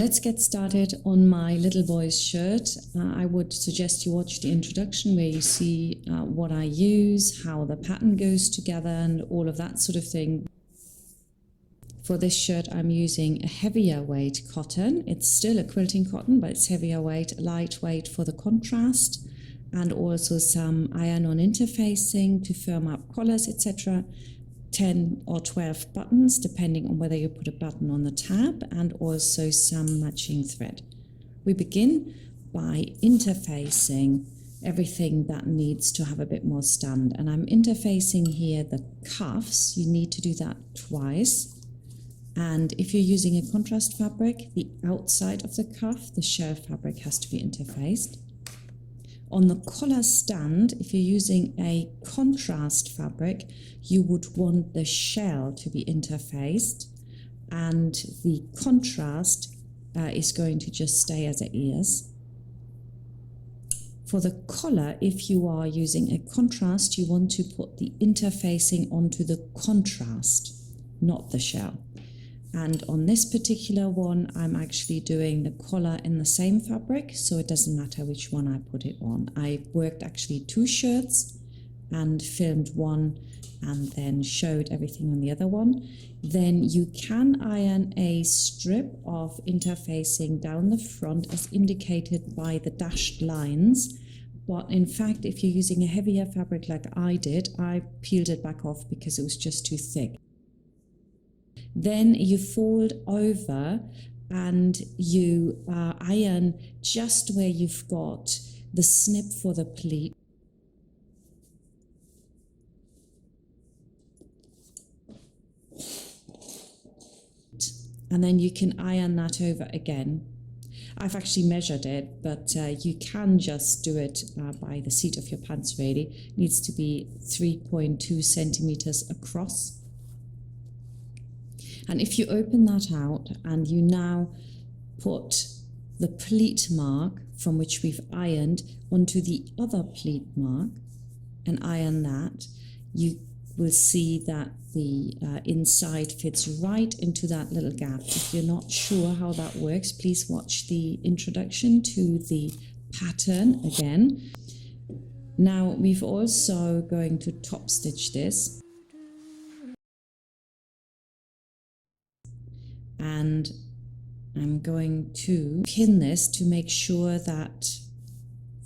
let's get started on my little boy's shirt. I would suggest you watch the introduction where you see what I use, how the pattern goes together and all of that sort of thing. For this shirt I'm using a heavier weight cotton. It's still a quilting cotton, but it's heavier weight, lightweight for the contrast, and also some iron-on interfacing to firm up collars, etc. 10 or 12 buttons depending on whether you put a button on the tab, and also some matching thread. We begin by interfacing everything that needs to have a bit more stand, and I'm interfacing here the cuffs. You need to do that twice, and if you're using a contrast fabric, the outside of the cuff, the shell fabric, has to be interfaced. On the collar stand, if you're using a contrast fabric, you would want the shell to be interfaced, and the contrast is going to just stay as it is. For the collar, if you are using a contrast, you want to put the interfacing onto the contrast, not the shell. And on this particular one, I'm actually doing the collar in the same fabric, so it doesn't matter which one I put it on. I worked actually 2 shirts and filmed one and then showed everything on the other one. Then you can iron a strip of interfacing down the front as indicated by the dashed lines. But in fact, if you're using a heavier fabric like I did, I peeled it back off because it was just too thick. Then you fold over and you iron just where you've got the snip for the pleat. And then you can iron that over again. I've actually measured it, but you can just do it by the seat of your pants really. It needs to be 3.2 centimeters across. And if you open that out and you now put the pleat mark from which we've ironed onto the other pleat mark and iron that, you will see that the inside fits right into that little gap. If you're not sure how that works, please watch the introduction to the pattern again. Now we've also going to top stitch this. And I'm going to pin this to make sure that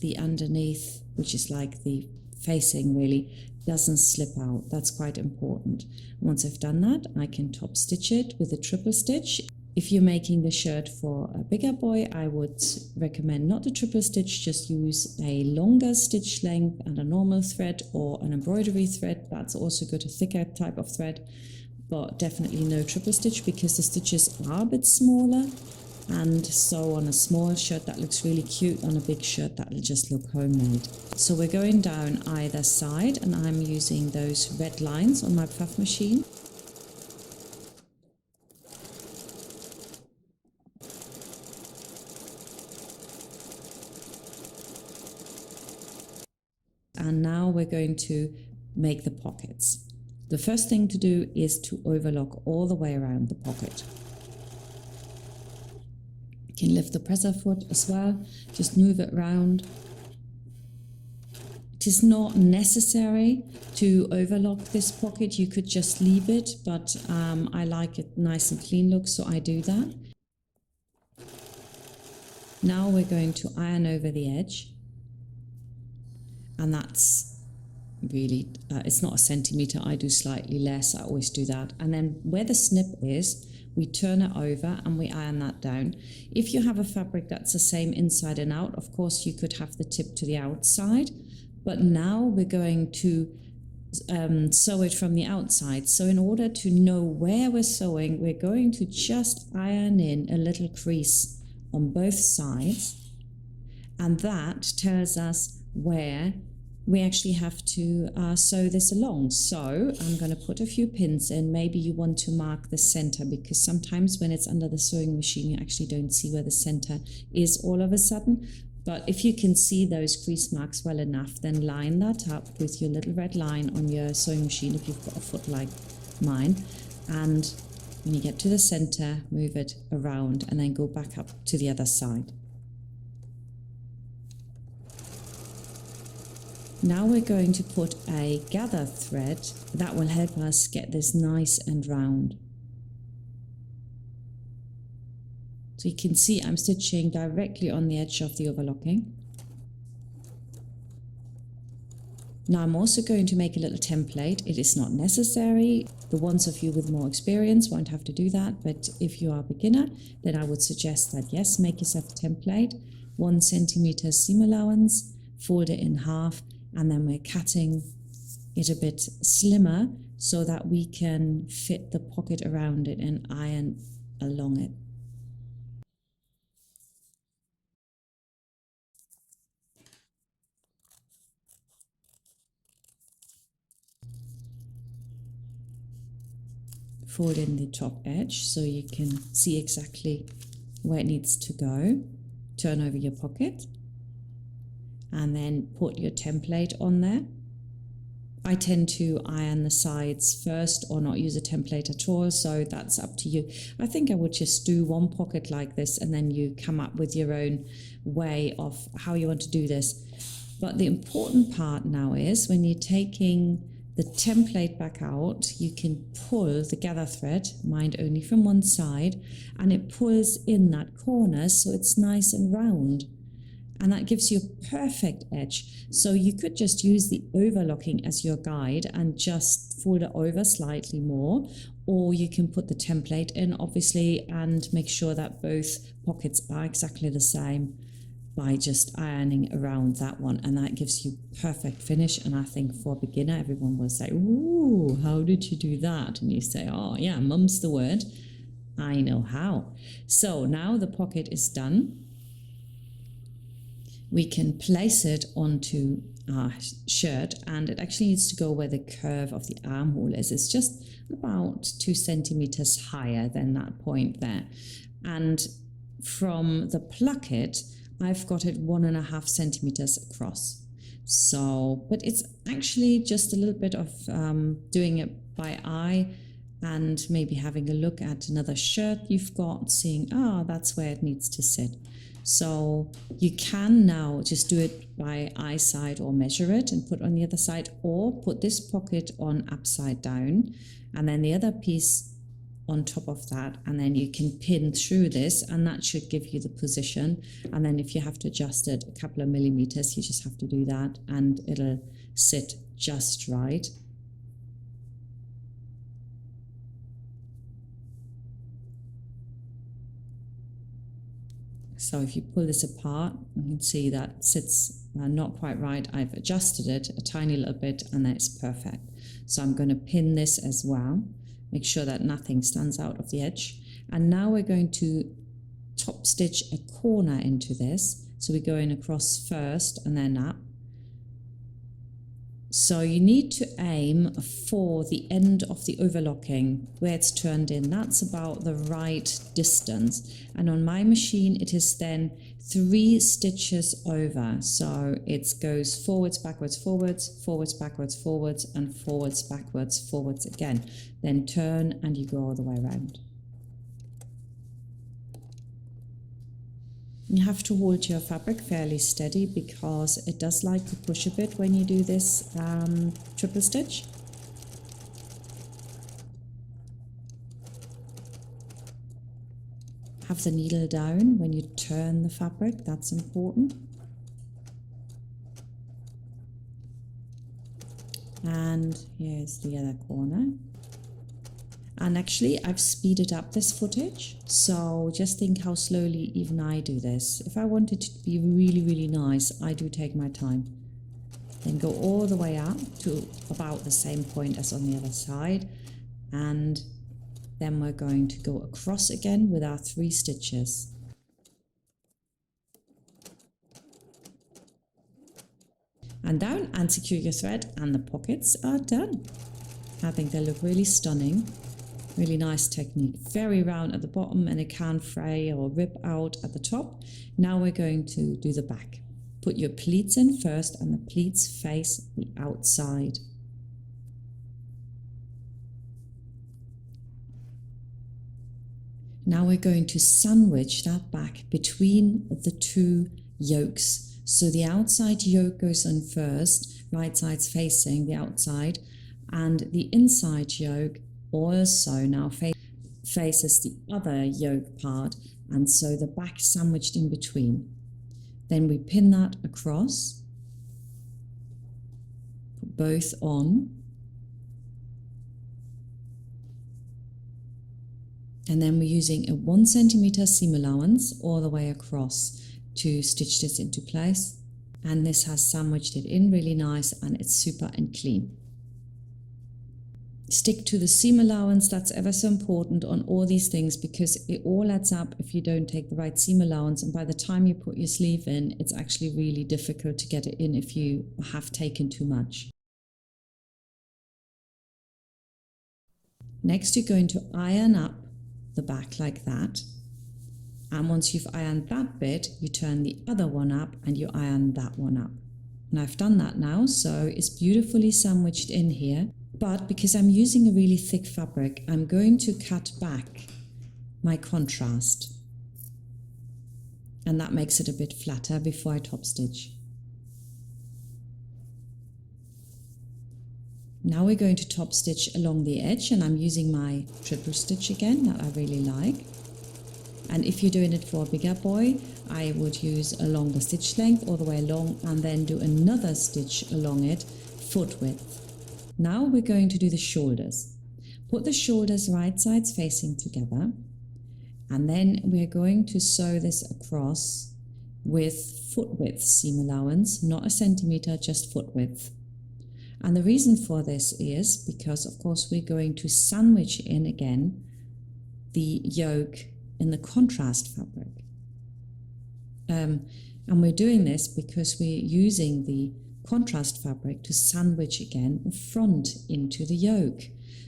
the underneath, which is like the facing really, doesn't slip out. That's quite important. Once I've done that, I can top stitch it with a triple stitch. If you're making the shirt for a bigger boy, I would recommend not a triple stitch, just use a longer stitch length and a normal thread or an embroidery thread. That's also good, a thicker type of thread. But definitely no triple stitch because the stitches are a bit smaller, and so on a small shirt that looks really cute, on a big shirt that will just look homemade. So we're going down either side, and I'm using those red lines on my puff machine. And now we're going to make the pockets. The first thing to do is to overlock all the way around the pocket. You can lift the presser foot as well, just move it round. It is not necessary to overlock this pocket, you could just leave it, but I like it nice and clean look, so I do that. Now we're going to iron over the edge, and that's really, it's not a centimeter, I do slightly less, I always do that. And then where the snip is, we turn it over and we iron that down. If you have a fabric that's the same inside and out, of course you could have the tip to the outside, but now we're going to sew it from the outside. So in order to know where we're sewing, we're going to just iron in a little crease on both sides, and that tells us where we actually have to sew this along. So I'm going to put a few pins in. Maybe you want to mark the center, because sometimes when it's under the sewing machine you actually don't see where the center is all of a sudden. But if you can see those crease marks well enough, then line that up with your little red line on your sewing machine if you've got a foot like mine, and When you get to the center, move it around and then go back up to the other side. Now we're going to put a gather thread that will help us get this nice and round. So you can see I'm stitching directly on the edge of the overlocking. Now I'm also going to make a little template. It is not necessary. The ones of you with more experience won't have to do that, but if you are a beginner, then I would suggest that yes, make yourself a template, 1 centimeter seam allowance, fold it in half, and then we're cutting it a bit slimmer so that we can fit the pocket around it and iron along it. Fold in the top edge so you can see exactly where it needs to go. Turn over your pocket and then put your template on there. I tend to iron the sides first or not use a template at all, so that's up to you. I think I would just do one pocket like this and then you come up with your own way of how you want to do this. But the important part now is when you're taking the template back out, you can pull the gather thread, mind only from one side, and it pulls in that corner so it's nice and round. And that gives you a perfect edge. So you could just use the overlocking as your guide and just fold it over slightly more, or you can put the template in obviously and make sure that both pockets are exactly the same by just ironing around that one, and that gives you perfect finish. And I think for a beginner, everyone will say, ooh, how did you do that? And you say, oh yeah, mum's the word, I know how. So now the pocket is done. We can place it onto our shirt, and it actually needs to go where the curve of the armhole is. It's just about 2 centimeters higher than that point there. And from the placket, I've got it 1.5 centimeters across. So, but it's actually just a little bit of doing it by eye and maybe having a look at another shirt you've got, seeing, that's where it needs to sit. So you can now just do it by eyesight or measure it and put on the other side, or put this pocket on upside down and then the other piece on top of that, and then you can pin through this and that should give you the position. And then if you have to adjust it a couple of millimeters, you just have to do that and it'll sit just right. So if you pull this apart, you can see that it sits not quite right. I've adjusted it a tiny little bit and then it's perfect. So I'm going to pin this as well. Make sure that nothing stands out of the edge. And now we're going to top stitch a corner into this. So we're going across first and then up. So you need to aim for the end of the overlocking where it's turned in. That's about the right distance. And on my machine, it is then 3 stitches over. So it goes forwards, backwards, forwards, forwards, backwards, forwards, and forwards, backwards, forwards again. Then turn and you go all the way around. You have to hold your fabric fairly steady because it does like to push a bit when you do this triple stitch. Have the needle down when you turn the fabric, that's important. And here's the other corner. And actually, I've speeded up this footage, so just think how slowly even I do this. If I want it to be really, really nice, I do take my time. Then go all the way up to about the same point as on the other side. And then we're going to go across again with our 3 stitches. And down and secure your thread, and the pockets are done. I think they look really stunning. Really nice technique, very round at the bottom and it can't fray or rip out at the top. Now we're going to do the back. Put your pleats in first and the pleats face the outside. Now we're going to sandwich that back between the two yolks. So the outside yolk goes on first, right side's facing the outside, and the inside yolk also now faces the other yolk part, and so the back sandwiched in between. Then we pin that across, put both on, and then we're using a 1 centimeter seam allowance all the way across to stitch this into place. And this has sandwiched it in really nice, and it's super and clean. Stick to the seam allowance, that's ever so important on all these things, because it all adds up if you don't take the right seam allowance, and by the time you put your sleeve in, it's actually really difficult to get it in if you have taken too much. Next, you're going to iron up the back like that, and once you've ironed that bit, you turn the other one up and you iron that one up. And I've done that now, so it's beautifully sandwiched in here. But because I'm using a really thick fabric, I'm going to cut back my contrast, and that makes it a bit flatter before I top stitch. Now we're going to top stitch along the edge, and I'm using my triple stitch again that I really like. And if you're doing it for a bigger boy, I would use a longer stitch length all the way along and then do another stitch along it, foot width. Now we're going to do the shoulders. Put the shoulders right sides facing together, and then we're going to sew this across with foot width seam allowance, not a centimeter, just foot width. And the reason for this is because, of course, we're going to sandwich in again the yoke in the contrast fabric. And we're doing this because we're using the contrast fabric to sandwich again the front into the yoke.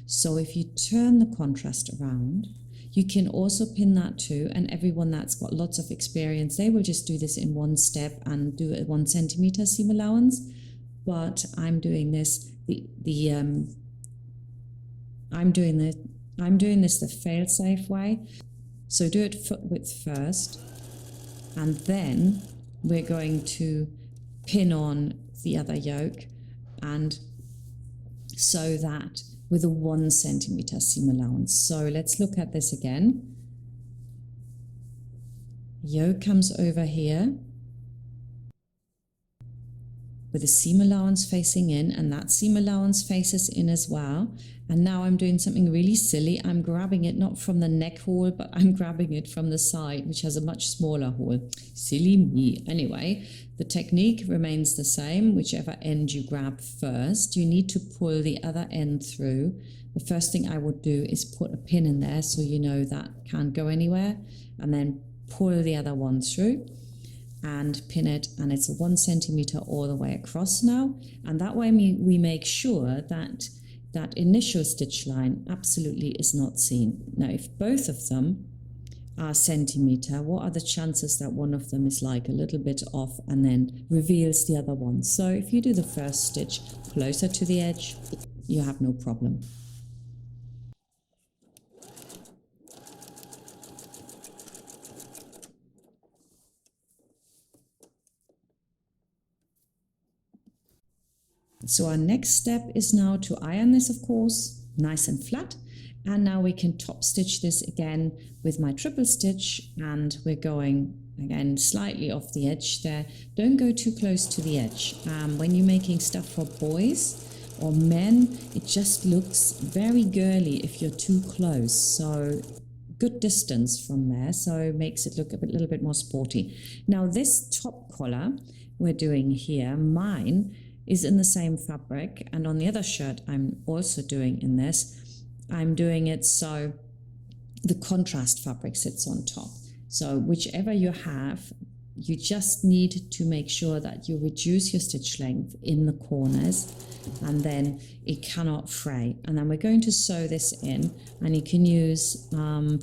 So if you turn the contrast around, you can also pin that too, and everyone that's got lots of experience, they will just do this in one step and do a 1 centimeter seam allowance. But I'm doing this I'm doing this the fail-safe way. So do it foot width first, and then we're going to pin on the other yoke and sew that with a 1 centimeter seam allowance. So let's look at this again. Yoke comes over here with a seam allowance facing in, and that seam allowance faces in as well. And now I'm doing something really silly. I'm grabbing it not from the neck hole, but I'm grabbing it from the side, which has a much smaller hole. Silly me. Anyway, the technique remains the same. Whichever end you grab first, you need to pull the other end through. The first thing I would do is put a pin in there so you know that can't go anywhere, and then pull the other one through and pin it, and it's a 1 centimeter all the way across now. And that way we make sure that that initial stitch line absolutely is not seen. Now, if both of them are centimeter, what are the chances that one of them is like a little bit off and then reveals the other one? So if you do the first stitch closer to the edge, you have no problem. So our next step is now to iron this, of course, nice and flat. And now we can top stitch this again with my triple stitch, and we're going again slightly off the edge there. Don't go too close to the edge. When you're making stuff for boys or men, it just looks very girly if you're too close. So good distance from there, so it makes it look a little bit more sporty. Now this top collar we're doing here, mine is in the same fabric, and on the other shirt I'm also doing in this, I'm doing it so the contrast fabric sits on top. So whichever you have, you just need to make sure that you reduce your stitch length in the corners, and then it cannot fray. And then we're going to sew this in, and you can use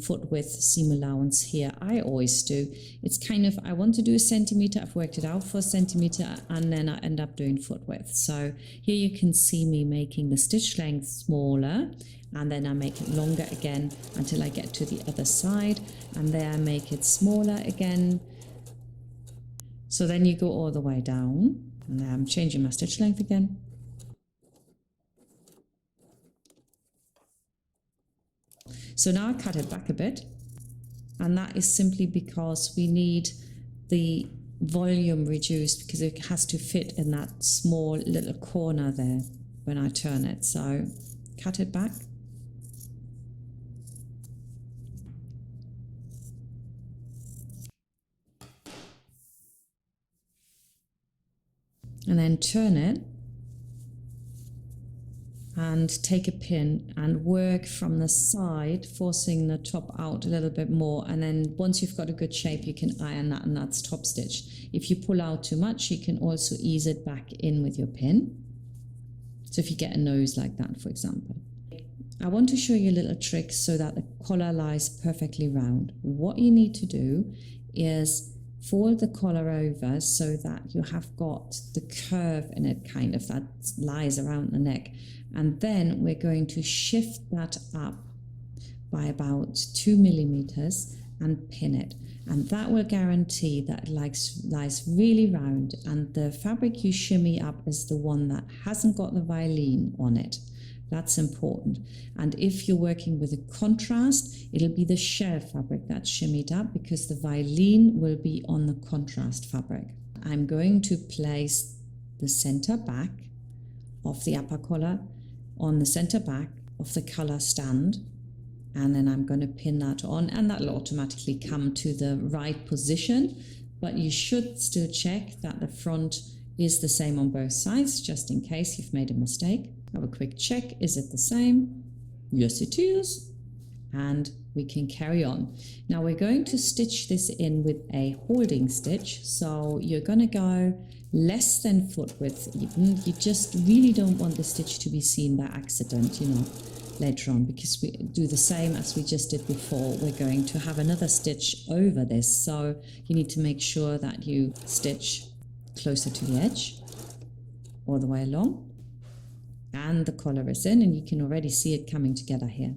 foot width seam allowance here. I always do. It's kind of, I want to do a centimeter, I've worked it out for a centimeter, and then I end up doing foot width. So here you can see me making the stitch length smaller, and then I make it longer again until I get to the other side, and there I make it smaller again. So then you go all the way down, and then I'm changing my stitch length again. So now I cut it back a bit, and that is simply because we need the volume reduced because it has to fit in that small little corner there when I turn it. So cut it back. And then turn it and take a pin and work from the side, forcing the top out a little bit more. And then once you've got a good shape, you can iron that, and that's top stitch. If you pull out too much, you can also ease it back in with your pin. So if you get a nose like that, for example. I want to show you a little trick so that the collar lies perfectly round. What you need to do is fold the collar over so that you have got the curve in it, kind of, that lies around the neck. And then we're going to shift that up by about 2 millimeters and pin it. And that will guarantee that it lies really round, and the fabric you shimmy up is the one that hasn't got the violin on it. That's important. And if you're working with a contrast, it'll be the shell fabric that's shimmied up because the violin will be on the contrast fabric. I'm going to place the center back of the upper collar on the center back of the collar stand, and then I'm going to pin that on, and that'll automatically come to the right position. But you should still check that the front is the same on both sides, just in case you've made a mistake. Have a quick check. Is it the same? Yes, it is. And we can carry on. Now we're going to stitch this in with a holding stitch. So you're going to go less than foot width even. You just really don't want the stitch to be seen by accident, you know, later on, because we do the same as we just did before. We're going to have another stitch over this. So you need to make sure that you stitch closer to the edge all the way along. And the collar is in, and you can already see it coming together here.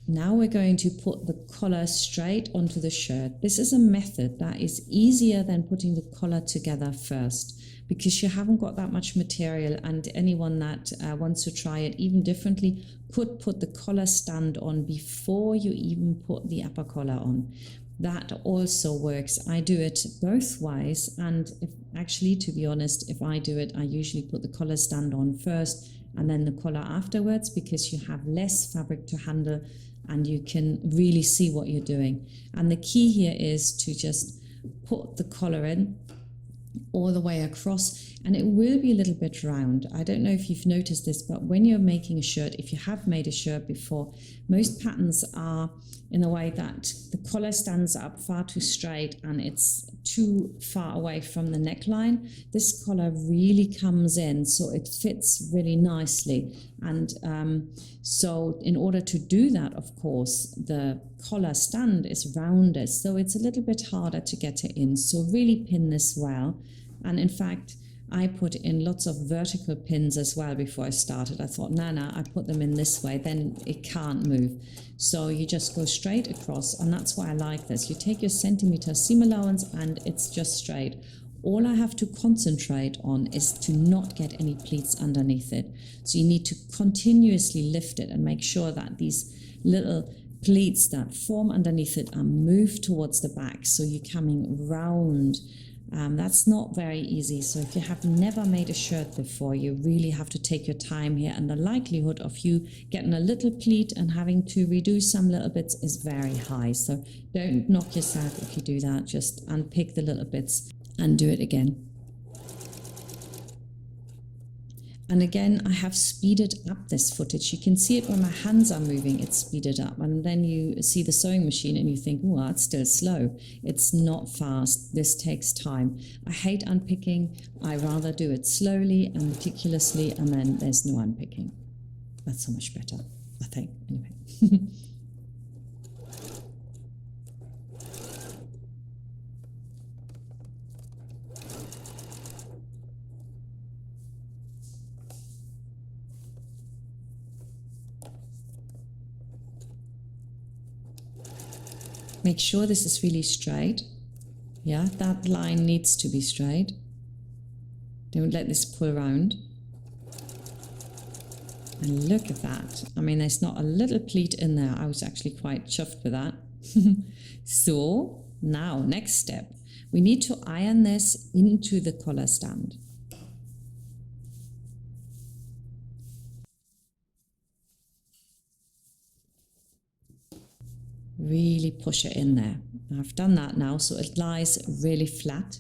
Now we're going to put the collar straight onto the shirt. This is a method that is easier than putting the collar together first, because you haven't got that much material, and anyone that wants to try it even differently could put the collar stand on before you even put the upper collar on. That also works. I do it both ways, and actually, to be honest, if I do it, I usually put the collar stand on first and then the collar afterwards, because you have less fabric to handle and you can really see what you're doing. And the key here is to just put the collar in all the way across, and it will be a little bit round. I don't know if you've noticed this, but when you're making a shirt, if you have made a shirt before, most patterns are in a way that the collar stands up far too straight and it's too far away from the neckline. This collar really comes in, so it fits really nicely. And so in order to do that, of course, the collar stand is rounded, so it's a little bit harder to get it in. So really pin this well. And in fact, I put in lots of vertical pins as well before I started. I thought, no, I put them in this way, then it can't move. So you just go straight across, and that's why I like this. You take your centimeter seam allowance and it's just straight. All I have to concentrate on is to not get any pleats underneath it. So you need to continuously lift it and make sure that these little pleats that form underneath it are moved towards the back, so you're coming round. That's not very easy. So if you have never made a shirt before, you really have to take your time here, and the likelihood of you getting a little pleat and having to redo some little bits is very high. So don't knock yourself if you do that. Just unpick the little bits and do it again. And again, I have speeded up this footage. You can see it when my hands are moving, it's speeded up. And then you see the sewing machine and you think, oh, that's still slow. It's not fast. This takes time. I hate unpicking. I rather do it slowly and meticulously, and then there's no unpicking. That's so much better, I think, anyway. Make sure this is really straight. Yeah, that line needs to be straight. Don't let this pull around. And look at that. I mean, there's not a little pleat in there. I was actually quite chuffed with that. So now, next step. We need to iron this into the collar stand. Really push it in there. I've done that now, so it lies really flat.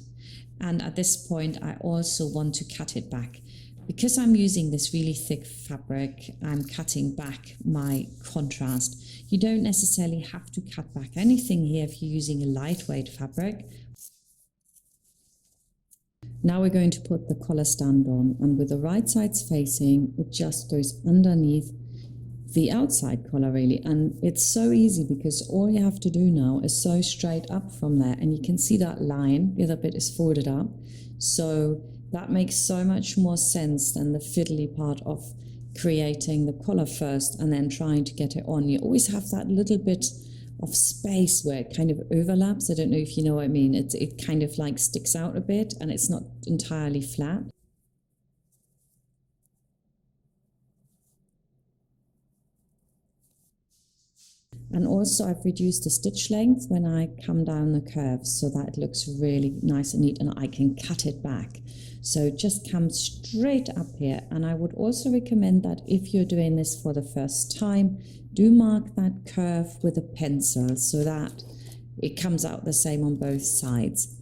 And at this point, I also want to cut it back. Because I'm using this really thick fabric, I'm cutting back my contrast. You don't necessarily have to cut back anything here if you're using a lightweight fabric. Now we're going to put the collar stand on, and with the right sides facing, it just goes underneath the outside collar really. And it's so easy because all you have to do now is sew straight up from there, and you can see that line, the other bit is folded up. So that makes so much more sense than the fiddly part of creating the collar first and then trying to get it on. You always have that little bit of space where it kind of overlaps. I don't know if you know what I mean. It kind of like sticks out a bit and it's not entirely flat. And also I've reduced the stitch length when I come down the curves so that it looks really nice and neat and I can cut it back. So just come straight up here. And I would also recommend that if you're doing this for the first time, do mark that curve with a pencil so that it comes out the same on both sides.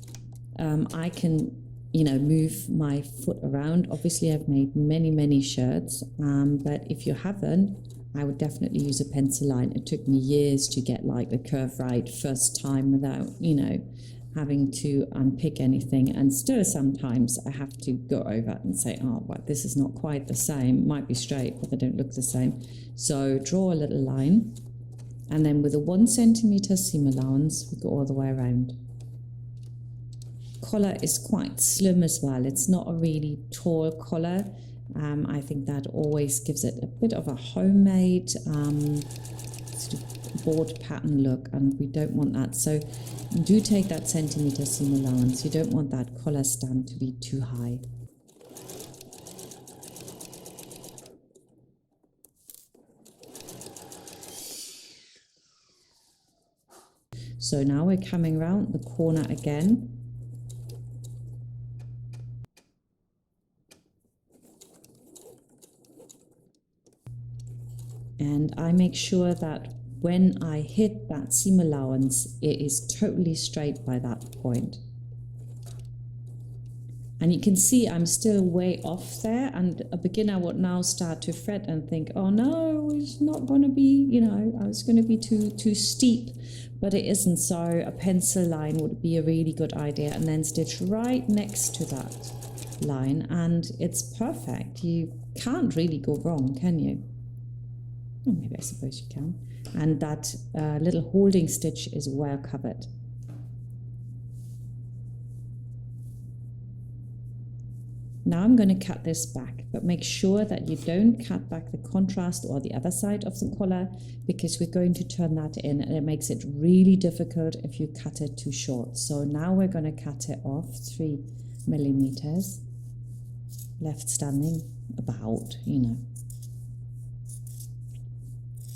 I can, move my foot around. Obviously I've made many shirts, but if you haven't, I would definitely use a pencil line. It took me years to get like the curve right first time without, having to unpick anything. And still sometimes I have to go over it and say, oh, well, this is not quite the same. Might be straight, but they don't look the same. So draw a little line. And then with a 1 centimeter seam allowance, we go all the way around. Collar is quite slim as well. It's not a really tall collar. I think that always gives it a bit of a homemade sort of board pattern look, and we don't want that. So do take that centimeter seam allowance. You don't want that collar stand to be too high. So now we're coming around the corner again. And I make sure that when I hit that seam allowance, it is totally straight by that point. And you can see I'm still way off there, and a beginner would now start to fret and think, oh no, it's not going to be, I was going to be too steep, but it isn't. So a pencil line would be a really good idea, and then stitch right next to that line, and it's perfect. You can't really go wrong, can you? Oh, maybe I suppose you can. And that little holding stitch is well covered. Now I'm going to cut this back, but make sure that you don't cut back the contrast or the other side of the collar, because we're going to turn that in and it makes it really difficult if you cut it too short. So now we're going to cut it off 3 millimeters, left standing about,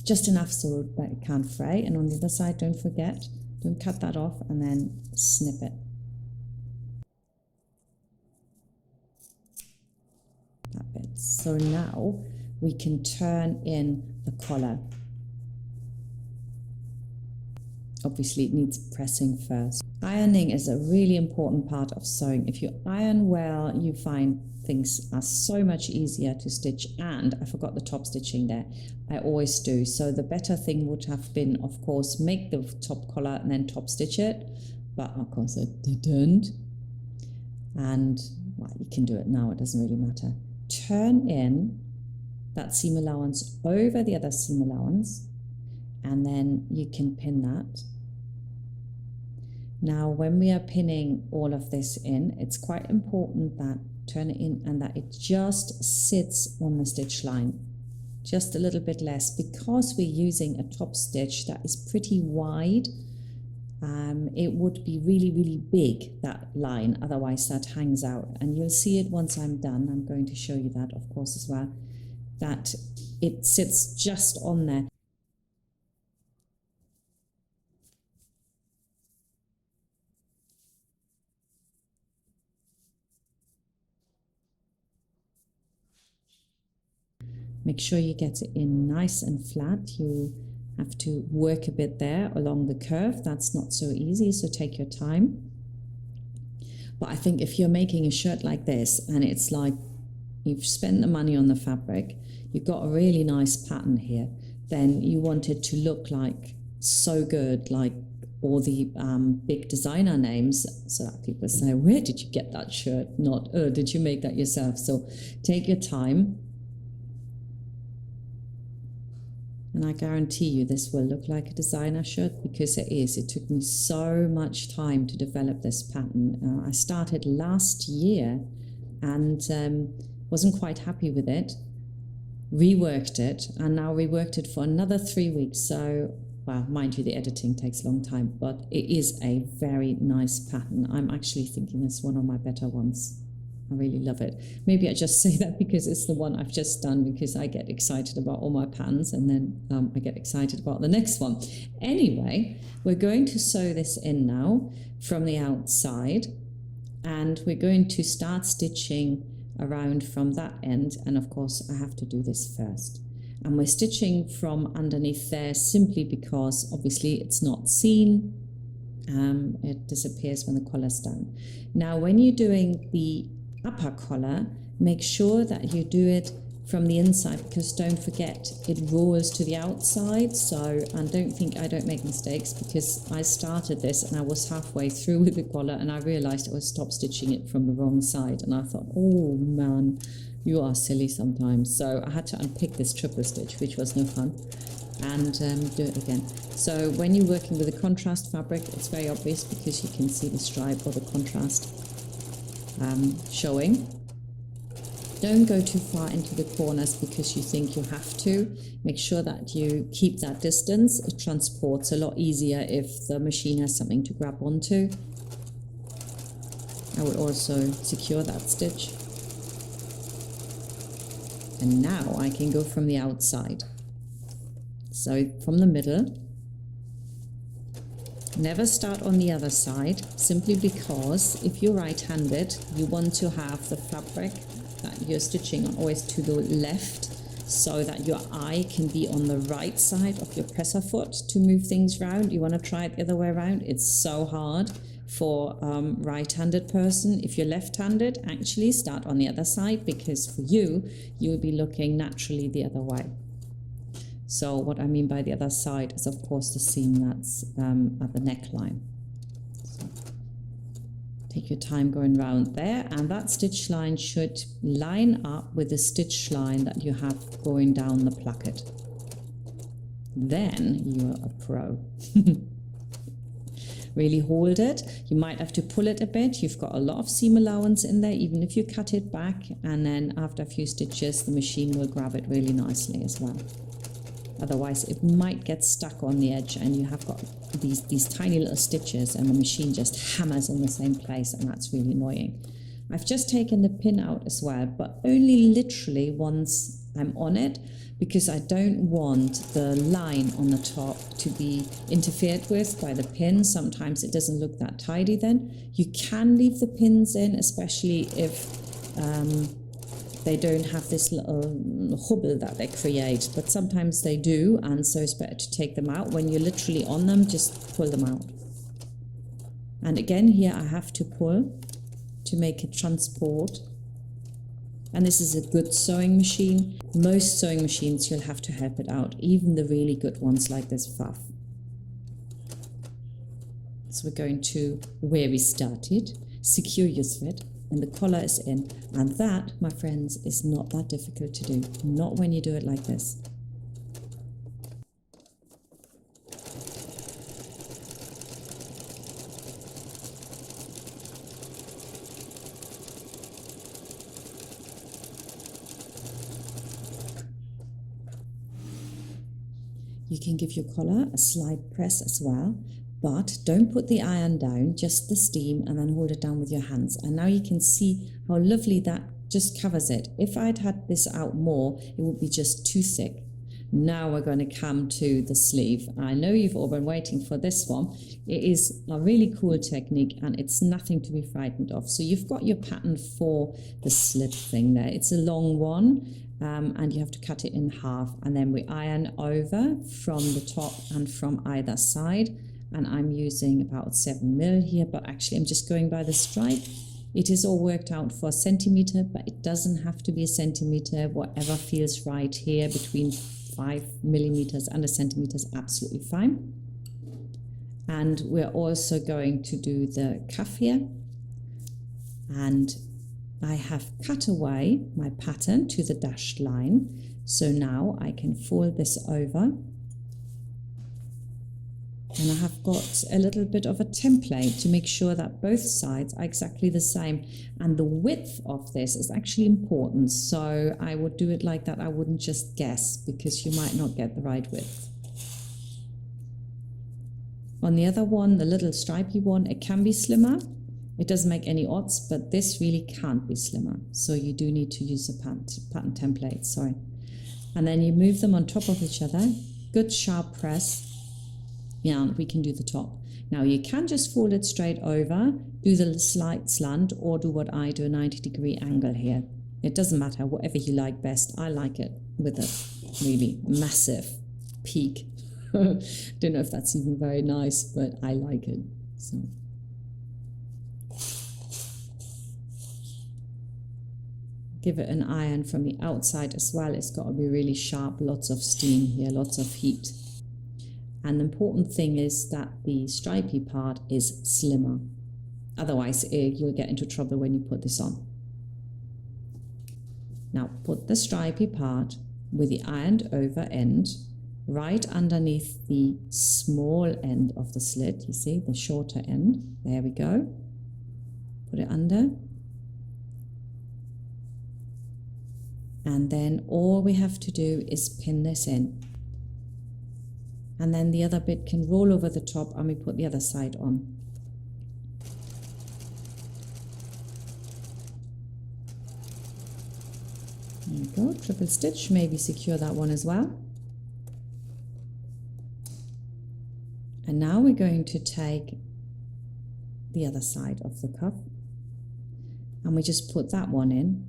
just enough so that it can't fray. And on the other side, don't forget, don't cut that off and then snip it. That bit. So now we can turn in the collar. obviously it needs pressing first. Ironing is a really important part of sewing. If you iron well, you find things are so much easier to stitch. And I forgot the top stitching there. I always do. So the better thing would have been, of course, make the top collar and then top stitch it. But of course I didn't. And well, you can do it now, it doesn't really matter. Turn in that seam allowance over the other seam allowance, and then you can pin that. Now when we are pinning all of this in, it's quite important that turn it in and that it just sits on the stitch line, just a little bit less, because we're using a top stitch that is pretty wide. It would be really, really big, that line, otherwise that hangs out. And you'll see it once I'm done. I'm going to show you that, of course, as well, that it sits just on there. Make sure you get it in nice and flat. You have to work a bit there along the curve. That's not so easy, so take your time. But I think if you're making a shirt like this and it's like you've spent the money on the fabric, you've got a really nice pattern here, then you want it to look like so good, like all the big designer names, so that people say, where did you get that shirt? Not, oh, did you make that yourself? So take your time. And I guarantee you this will look like a designer shirt, because it is. It took me so much time to develop this pattern. I started last year and wasn't quite happy with it. Reworked it, and now reworked it for another 3 weeks. So, well, mind you, the editing takes a long time, but it is a very nice pattern. I'm actually thinking it's one of my better ones. I really love it. Maybe I just say that because it's the one I've just done, because I get excited about all my patterns and then I get excited about the next one. Anyway, we're going to sew this in now from the outside, and we're going to start stitching around from that end. And of course I have to do this first. And we're stitching from underneath there simply because obviously it's not seen. It disappears when the collar's down. Now when you're doing the upper collar, make sure that you do it from the inside, because don't forget it rolls to the outside. So, and don't think I don't make mistakes, because I started this and I was halfway through with the collar and I realized I was stop stitching it from the wrong side, and I thought, oh man, you are silly sometimes. So I had to unpick this triple stitch, which was no fun, and do it again. So when you're working with a contrast fabric, it's very obvious because you can see the stripe or the contrast showing. Don't go too far into the corners because you think you have to. Make sure that you keep that distance. It transports a lot easier if the machine has something to grab onto. I will also secure that stitch. And now I can go from the outside. So from the middle. Never start on the other side, simply because if you're right-handed, you want to have the fabric that you're stitching on always to the left, so that your eye can be on the right side of your presser foot to move things around. You want to try it the other way around. It's so hard for right-handed person. If you're left-handed, actually start on the other side, because for you, you'll be looking naturally the other way. So what I mean by the other side is, of course, the seam that's at the neckline. So take your time going round there, and that stitch line should line up with the stitch line that you have going down the placket. Then you're a pro. Really hold it. You might have to pull it a bit. You've got a lot of seam allowance in there, even if you cut it back, and then after a few stitches the machine will grab it really nicely as well. Otherwise it might get stuck on the edge and you have got these tiny little stitches and the machine just hammers in the same place, and that's really annoying. I've just taken the pin out as well, but only literally once I'm on it, because I don't want the line on the top to be interfered with by the pin. Sometimes it doesn't look that tidy then. You can leave the pins in, especially if they don't have this little hubble that they create, but sometimes they do, and so it's better to take them out. When you're literally on them, just pull them out. And again, here I have to pull to make it transport. And this is a good sewing machine. Most sewing machines, you'll have to help it out, even the really good ones like this Pfaff. So we're going to where we started, secure your thread, and the collar is in. And that, my friends, is not that difficult to do, not when you do it like this. You can give your collar a slight press as well, but don't put the iron down, just the steam, and then hold it down with your hands. And now you can see how lovely that just covers it. If I'd had this out more, it would be just too thick. Now we're going to come to the sleeve. I know you've all been waiting for this one. It is a really cool technique, and it's nothing to be frightened of. So you've got your pattern for the slit thing there. It's a long one. And you have to cut it in half, and then we iron over from the top and from either side. And I'm using about 7mm here, but actually I'm just going by the stripe. It is all worked out for a centimeter, but it doesn't have to be a centimeter. Whatever feels right here, between 5mm and a centimeter is absolutely fine. And we're also going to do the cuff here, and I have cut away my pattern to the dashed line. So now I can fold this over, and I have got a little bit of a template to make sure that both sides are exactly the same. And the width of this is actually important. So I would do it like that. I wouldn't just guess, because you might not get the right width. On the other one, the little stripy one, it can be slimmer. It doesn't make any odds, but this really can't be slimmer. So you do need to use a pattern template, sorry. And then you move them on top of each other. Good sharp press. Yeah, and we can do the top. Now you can just fold it straight over, do the slight slant, or do what I do, a 90-degree angle here. It doesn't matter, whatever you like best. I like it with a really massive peak. Don't know if that's even very nice, but I like it. So. Give it an iron from the outside as well. It's got to be really sharp, lots of steam here, lots of heat. And the important thing is that the stripy part is slimmer. Otherwise, you'll get into trouble when you put this on. Now, put the stripy part with the ironed over end right underneath the small end of the slit. You see, the shorter end. There we go. Put it under. And then all we have to do is pin this in. And then the other bit can roll over the top, and we put the other side on. There you go, triple stitch, maybe secure that one as well. And now we're going to take the other side of the cuff, and we just put that one in.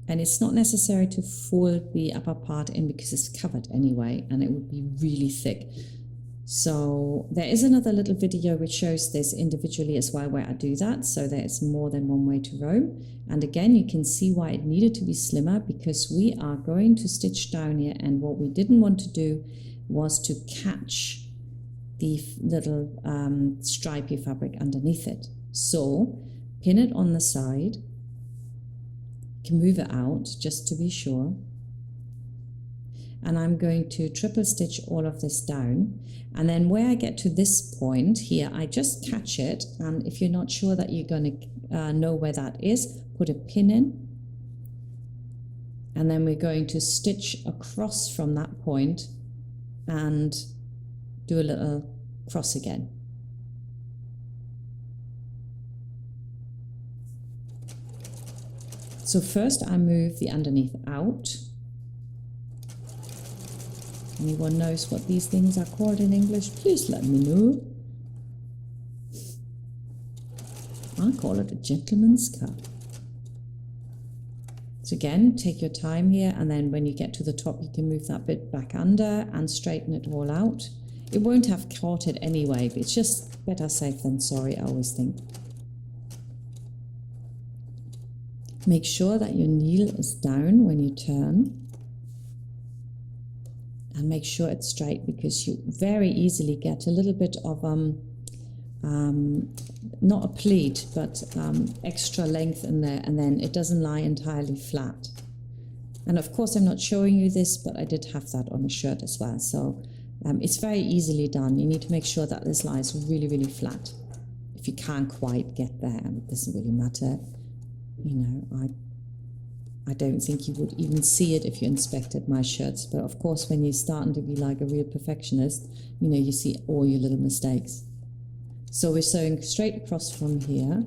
And it's not necessary to fold the upper part in, because it's covered anyway, and it would be really thick. So there is another little video which shows this individually as well, where I do that. So there is more than one way to row. And again, you can see why it needed to be slimmer, because we are going to stitch down here, and what we didn't want to do was to catch the little stripy fabric underneath it. So pin it on the side. Can move it out just to be sure, and I'm going to triple stitch all of this down, and then where I get to this point here, I just catch it, and if you're not sure that you're going to know where that is, put a pin in, and then we're going to stitch across from that point and do a little cross again. So first I move the underneath out. Anyone knows what these things are called in English? Please let me know. I call it a gentleman's cuff. So again, take your time here, and then when you get to the top, you can move that bit back under and straighten it all out. It won't have caught it anyway, but it's just better safe than sorry, I always think. Make sure that your needle is down when you turn, and make sure it's straight, because you very easily get a little bit of not a pleat, but extra length in there, and then it doesn't lie entirely flat. And of course, I'm not showing you this, but I did have that on a shirt as well. So it's very easily done. You need to make sure that this lies really, really flat. If you can't quite get there, it doesn't really matter. You know, I don't think you would even see it if you inspected my shirts. But of course, when you're starting to be like a real perfectionist, you know, you see all your little mistakes. So we're sewing straight across from here,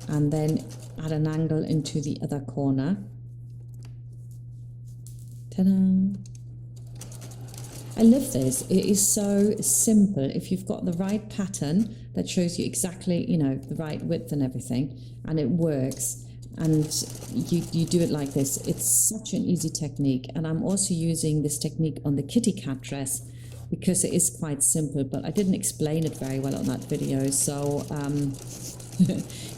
and then at an angle into the other corner. Ta-da! I love this. It is so simple. If you've got the right pattern that shows you exactly, you know, the right width and everything, and it works, and you do it like this, it's such an easy technique. And I'm also using this technique on the kitty cat dress, because it is quite simple, but I didn't explain it very well on that video. So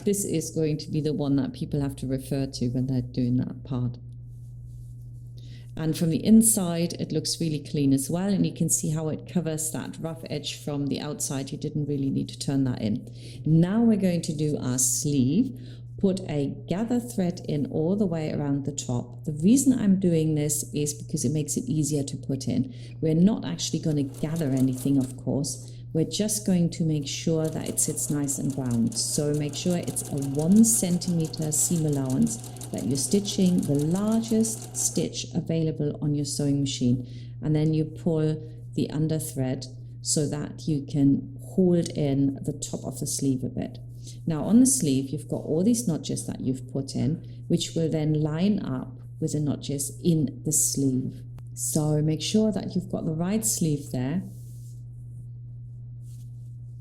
this is going to be the one that people have to refer to when they're doing that part. And from the inside, it looks really clean as well. And you can see how it covers that rough edge from the outside. You didn't really need to turn that in. Now we're going to do our sleeve. Put a gather thread in all the way around the top. The reason I'm doing this is because it makes it easier to put in. We're not actually going to gather anything, of course. We're just going to make sure that it sits nice and round. So make sure it's a 1 centimeter seam allowance, that you're stitching the largest stitch available on your sewing machine. And then you pull the under thread so that you can hold in the top of the sleeve a bit. Now on the sleeve, you've got all these notches that you've put in, which will then line up with the notches in the sleeve. So make sure that you've got the right sleeve there.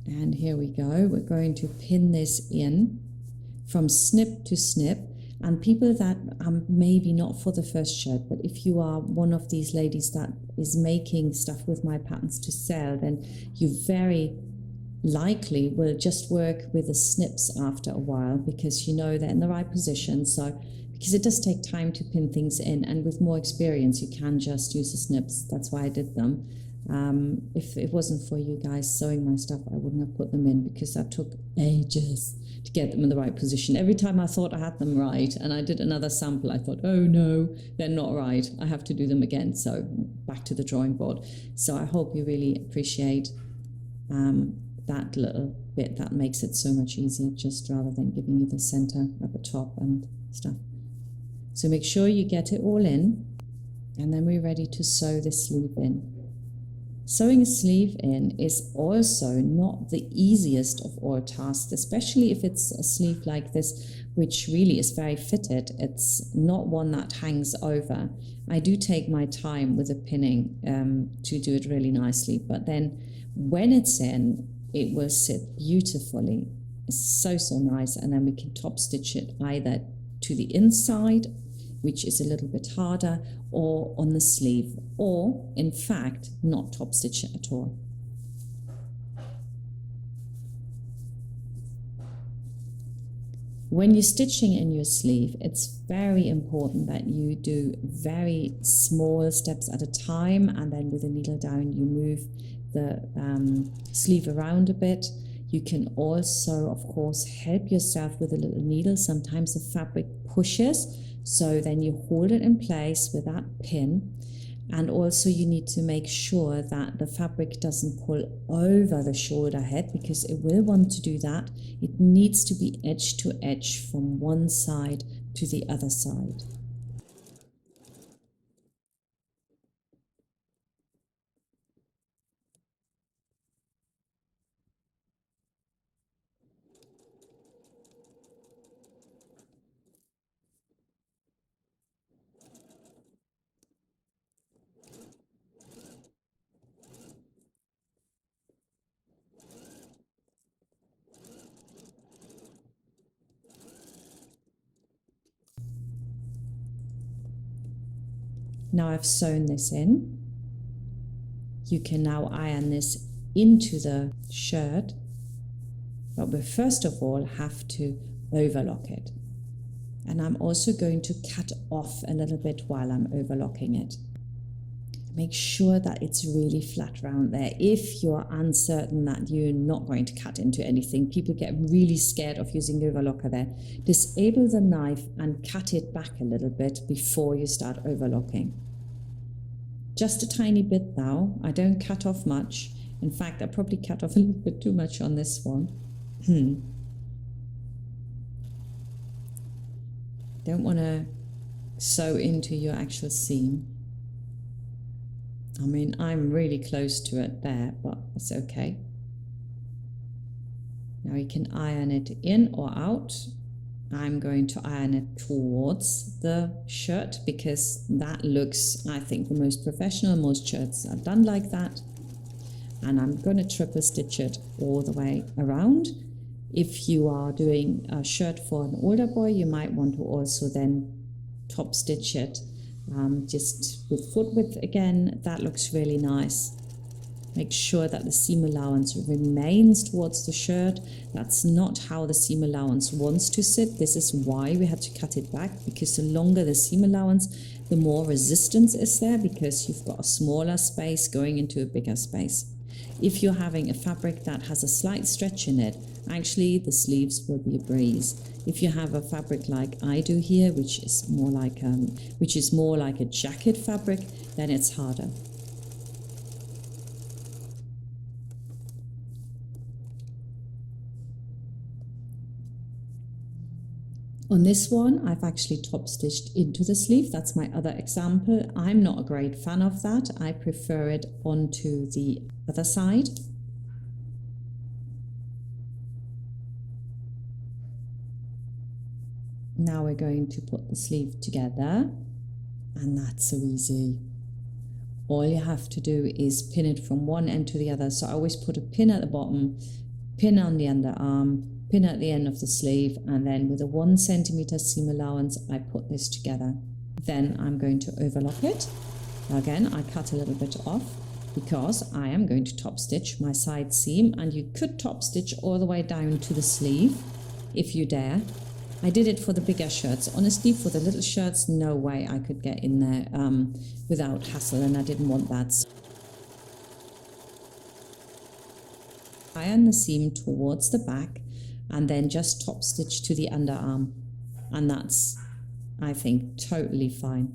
And here we go. We're going to pin this in from snip to snip. And people that maybe not for the first shirt, but if you are one of these ladies that is making stuff with my patterns to sell, then you very likely will just work with the snips after a while, because you know they're in the right position. So because it does take time to pin things in, and with more experience you can just use the snips. That's why I did them. If it wasn't for you guys sewing my stuff, I wouldn't have put them in, because that took ages to get them in the right position. Every time I thought I had them right and I did another sample, I thought, oh no, they're not right, I have to do them again. So back to the drawing board. So I hope you really appreciate that little bit. That makes it so much easier, just rather than giving you the center at the top and stuff. So make sure you get it all in, and then we're ready to sew the sleeve in. Sewing a sleeve in is also not the easiest of all tasks, especially if it's a sleeve like this, which really is very fitted. It's not one that hangs over. I do take my time with the pinning to do it really nicely, but then when it's in, it will sit beautifully. It's so nice. And then we can top stitch it either to the inside, which is a little bit harder, or on the sleeve, or in fact not top stitch it at all. When you're stitching in your sleeve, it's very important that you do very small steps at a time, and then with the needle down you move the sleeve around a bit. You can also, of course, help yourself with a little needle. Sometimes the fabric pushes, so then you hold it in place with that pin. And also you need to make sure that the fabric doesn't pull over the shoulder head, because it will want to do that. It needs to be edge to edge from one side to the other side. Now I've sewn this in. You can now iron this into the shirt, but we first of all have to overlock it. And I'm also going to cut off a little bit while I'm overlocking it. Make sure that it's really flat around there. If you're uncertain that you're not going to cut into anything, people get really scared of using overlocker there. Disable the knife and cut it back a little bit before you start overlocking. Just a tiny bit now. I don't cut off much. In fact, I probably cut off a little bit too much on this one. Don't want to sew into your actual seam. I mean, I'm really close to it there, but it's okay. Now you can iron it in or out. I'm going to iron it towards the shirt because that looks, I think, the most professional. Most shirts are done like that. And I'm going to triple stitch it all the way around. If you are doing a shirt for an older boy, you might want to also then top stitch it. Just with foot width again, that looks really nice. Make sure that the seam allowance remains towards the shirt. That's not how the seam allowance wants to sit. This is why we had to cut it back, because the longer the seam allowance, the more resistance is there, because you've got a smaller space going into a bigger space. If you're having a fabric that has a slight stretch in it, actually the sleeves will be a breeze. If you have a fabric like I do here, which is more like a jacket fabric, then it's harder. On this one, I've actually top stitched into the sleeve. That's my other example. I'm not a great fan of that. I prefer it onto the other side. Now we're going to put the sleeve together, and that's so easy. All you have to do is pin it from one end to the other. So I always put a pin at the bottom, pin on the underarm, pin at the end of the sleeve, and then with a 1 centimeter seam allowance, I put this together. Then I'm going to overlock it. Again, I cut a little bit off because I am going to top stitch my side seam, and you could top stitch all the way down to the sleeve if you dare. I did it for the bigger shirts. Honestly, for the little shirts, no way I could get in there without hassle, and I didn't want that. Iron the seam towards the back and then just top stitch to the underarm, and that's, I think, totally fine.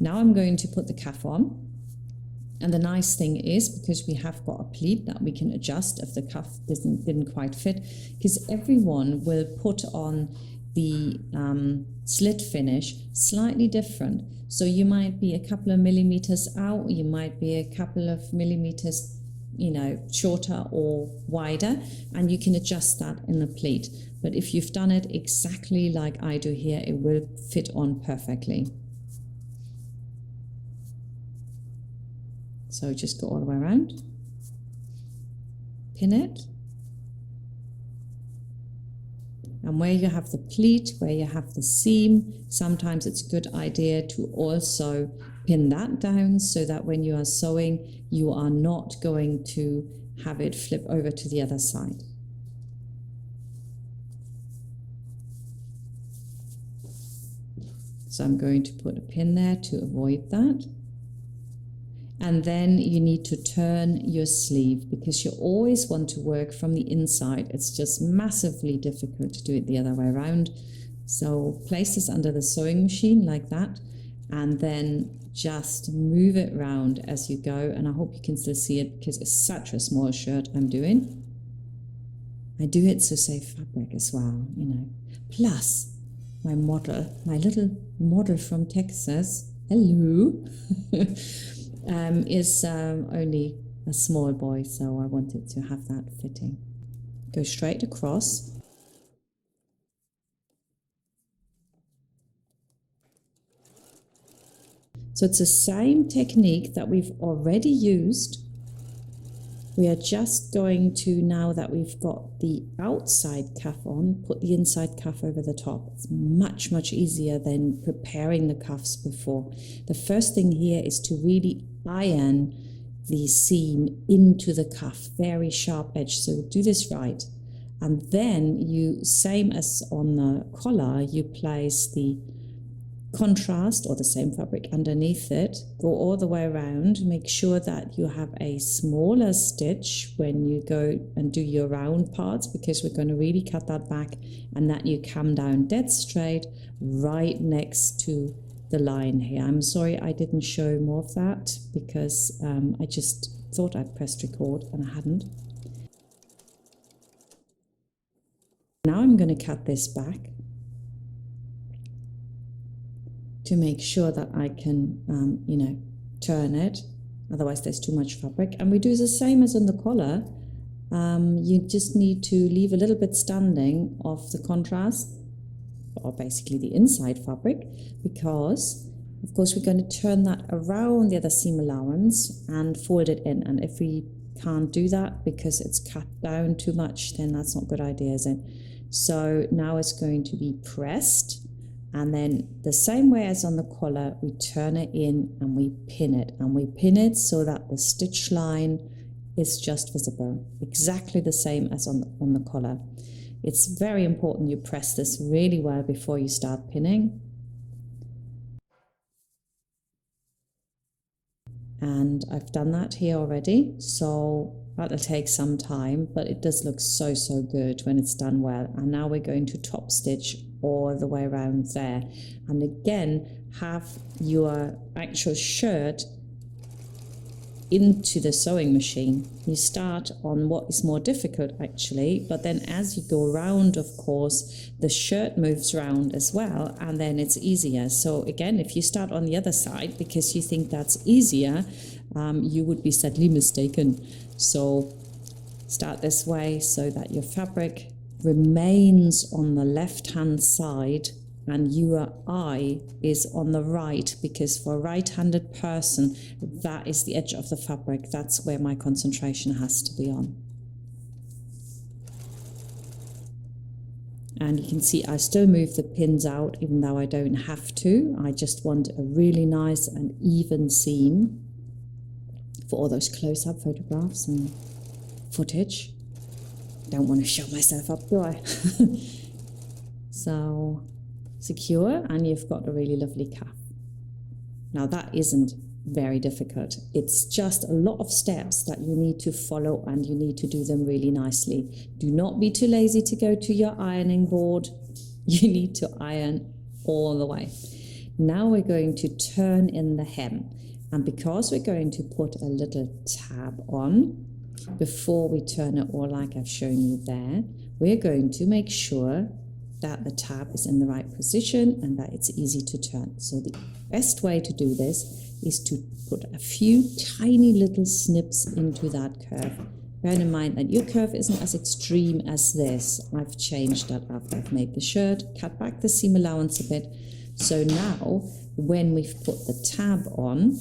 Now I'm going to put the cuff on. And the nice thing is, because we have got a pleat that we can adjust if the cuff didn't quite fit, because everyone will put on the slit finish slightly different. So you might be a couple of millimeters out, you might be a couple of millimeters, shorter or wider, and you can adjust that in the pleat. But if you've done it exactly like I do here, it will fit on perfectly. So just go all the way around, pin it, and where you have the pleat, where you have the seam, sometimes it's a good idea to also pin that down so that when you are sewing, you are not going to have it flip over to the other side. So I'm going to put a pin there to avoid that. And then you need to turn your sleeve, because you always want to work from the inside. It's just massively difficult to do it the other way around. So place this under the sewing machine like that, and then just move it around as you go. And I hope you can still see it, because it's such a small shirt I'm doing. I do it to save fabric as well, Plus, my little model from Texas, hello, is only a small boy, so I wanted to have that fitting. Go straight across. So it's the same technique that we've already used We are just going to, now that we've got the outside cuff on, put the inside cuff over the top. It's much, much easier than preparing the cuffs before. The first thing here is to really iron the seam into the cuff, very sharp edge. So do this right. And then you, same as on the collar, you place the contrast or the same fabric underneath it, go all the way around, make sure that you have a smaller stitch when you go and do your round parts, because we're going to really cut that back, and that you come down dead straight right next to the line here. I'm sorry I didn't show more of that because I just thought I'd pressed record and I hadn't. Now I'm going to cut this back to make sure that I can, you know, turn it, otherwise there's too much fabric. And we do the same as on the collar. You just need to leave a little bit standing of the contrast, or basically the inside fabric, because of course we're going to turn that around the other seam allowance and fold it in. And if we can't do that because it's cut down too much, then that's not a good idea, is it? So now it's going to be pressed. And then the same way as on the collar, we turn it in and we pin it. And we pin it so that the stitch line is just visible. Exactly the same as on the collar. It's very important you press this really well before you start pinning. And I've done that here already, so that'll take some time, but it does look so, so good when it's done well. And now we're going to top stitch all the way around there. And again, have your actual shirt into the sewing machine. You start on what is more difficult actually, but then as you go around, of course, the shirt moves around as well, and then it's easier. So again, if you start on the other side because you think that's easier, you would be sadly mistaken. So start this way so that your fabric remains on the left hand side and your eye is on the right, because for a right-handed person, that is the edge of the fabric. That's where my concentration has to be on. And you can see I still move the pins out even though I don't have to. I just want a really nice and even seam for all those close-up photographs and footage. Don't want to show myself up, do I? So secure, and you've got a really lovely cuff. Now that isn't very difficult. It's just a lot of steps that you need to follow, and you need to do them really nicely. Do not be too lazy to go to your ironing board. You need to iron all the way. Now we're going to turn in the hem, and because we're going to put a little tab on before we turn it all like I've shown you there, we're going to make sure that the tab is in the right position and that it's easy to turn. So the best way to do this is to put a few tiny little snips into that curve. Bear in mind that your curve isn't as extreme as this. I've changed that after I've made the shirt, cut back the seam allowance a bit. So now when we've put the tab on,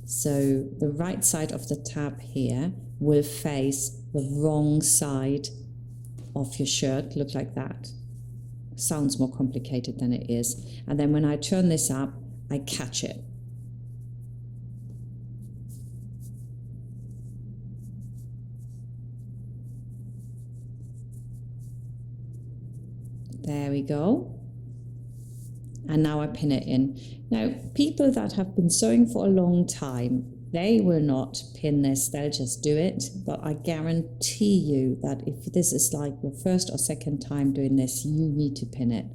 so the right side of the tab here will face the wrong side of your shirt, look like that. Sounds more complicated than it is. And then when I turn this up, I catch it. There we go. And now I pin it in. Now, people that have been sewing for a long time, they will not pin this, they'll just do it. But I guarantee you that if this is like your first or second time doing this, you need to pin it.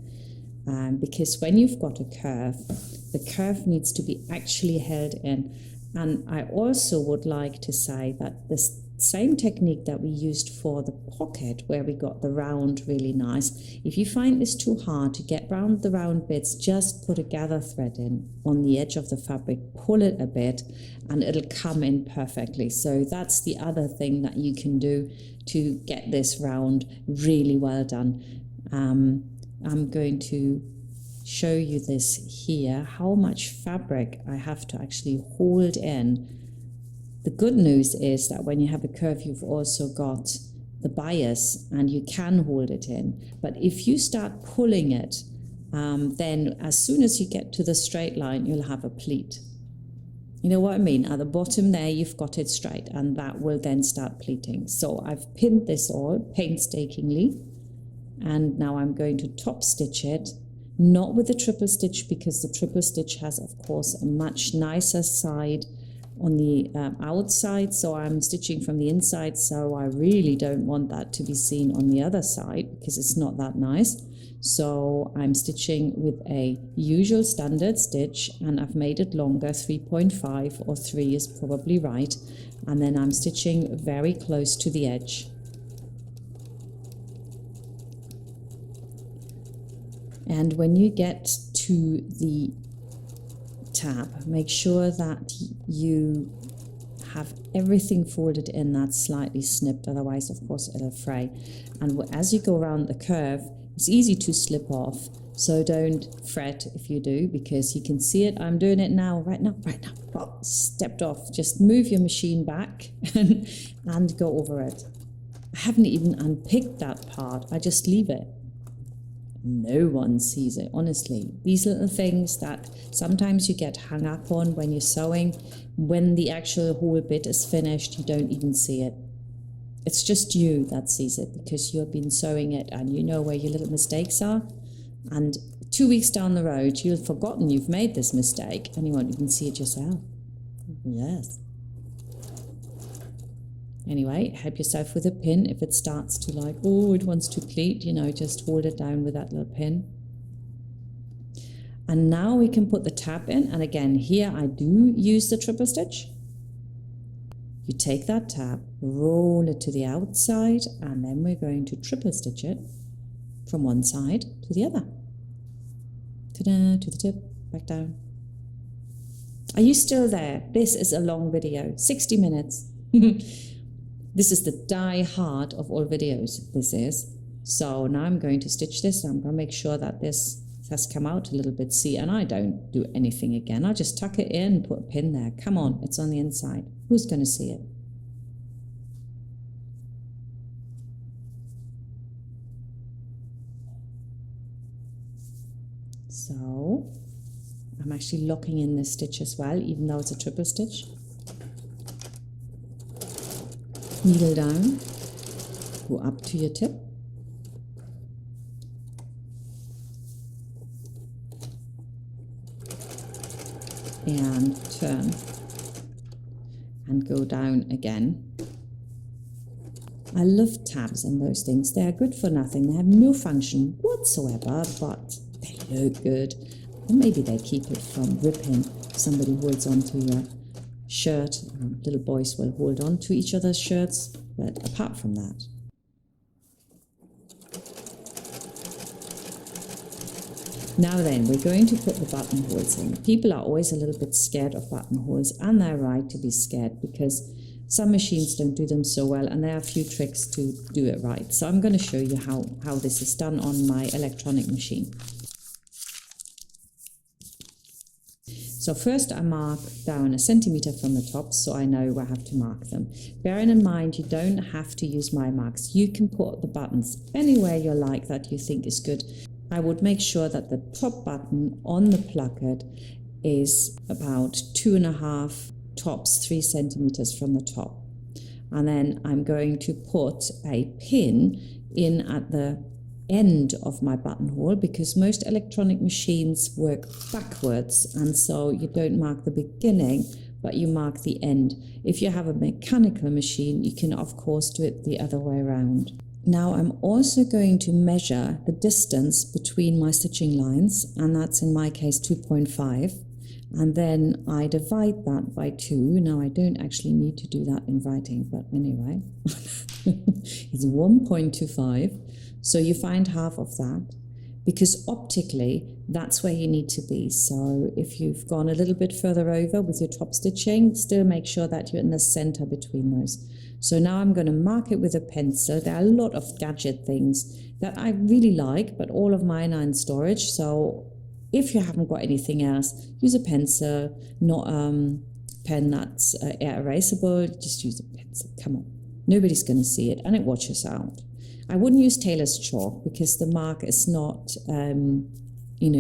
Because when you've got a curve, the curve needs to be actually held in. And I also would like to say that this same technique that we used for the pocket, where we got the round really nice, if you find this too hard to get round the round bits, just put a gather thread in on the edge of the fabric, pull it a bit, and it'll come in perfectly. So that's the other thing that you can do to get this round really well done. I'm going to show you this here, how much fabric I have to actually hold in The good news is that when you have a curve, you've also got the bias and you can hold it in. But if you start pulling it, then as soon as you get to the straight line, you'll have a pleat. You know what I mean? At the bottom there, you've got it straight, and that will then start pleating. So I've pinned this all painstakingly, and now I'm going to top stitch it, not with the triple stitch, because the triple stitch has, of course, a much nicer side on the outside. So I'm stitching from the inside, so I really don't want that to be seen on the other side because it's not that nice. So I'm stitching with a usual standard stitch, and I've made it longer, 3.5 or 3 is probably right. And then I'm stitching very close to the edge. And when you get to the tab, make sure that you have everything folded in that's slightly snipped, otherwise of course it'll fray. And as you go around the curve, it's easy to slip off, so don't fret if you do, because you can see it. I'm doing it now, right now. Oh, stepped off. Just move your machine back and go over it. I haven't even unpicked that part. I just leave it. No one sees it, honestly. These little things that sometimes you get hung up on when you're sewing, when the actual whole bit is finished, you don't even see it. It's just you that sees it because you've been sewing it and you know where your little mistakes are. And 2 weeks down the road, you've forgotten you've made this mistake and you won't even see it yourself. Yes. Anyway, help yourself with a pin. If it starts to like, oh, it wants to pleat, you know, just hold it down with that little pin. And now we can put the tab in. And again, here I do use the triple stitch. You take that tab, roll it to the outside, and then we're going to triple stitch it from one side to the other. Ta-da, to the tip, back down. Are you still there? This is a long video, 60 minutes. This is the die hard of all videos, this is. So now I'm going to stitch this. I'm going to make sure that this has come out a little bit. See, and I don't do anything again. I'll just tuck it in and put a pin there. Come on, it's on the inside. Who's going to see it? So I'm actually locking in this stitch as well, even though it's a triple stitch. Needle down, go up to your tip. And turn and go down again. I love tabs and those things. They're good for nothing. They have no function whatsoever, but they look good. And maybe they keep it from ripping. Somebody holds onto your shirt. Little boys will hold on to each other's shirts, but apart from that. Now then, we're going to put the buttonholes in. People are always a little bit scared of buttonholes, and they're right to be scared because some machines don't do them so well, and there are a few tricks to do it right. So I'm going to show you how this is done on my electronic machine. So first I mark down 1 centimeter from the top so I know where I have to mark them. Bearing in mind you don't have to use my marks. You can put the buttons anywhere you like that you think is good. I would make sure that the top button on the placket is about 2.5, tops 3 centimeters from the top. And then I'm going to put a pin in at the end of my buttonhole because most electronic machines work backwards, and so you don't mark the beginning but you mark the end. If you have a mechanical machine, you can of course do it the other way around. Now I'm also going to measure the distance between my stitching lines, and that's in my case 2.5, and then I divide that by 2. Now I don't actually need to do that in writing, but anyway it's 1.25. So you find half of that, because optically that's where you need to be. So if you've gone a little bit further over with your top stitching, still make sure that you're in the center between those. So now I'm going to mark it with a pencil. There are a lot of gadget things that I really like, but all of mine are in storage. So if you haven't got anything else, use a pencil, not pen that's air erasable, just use a pencil. Come on, nobody's going to see it, and it washes out. I wouldn't use tailor's chalk because the mark is not,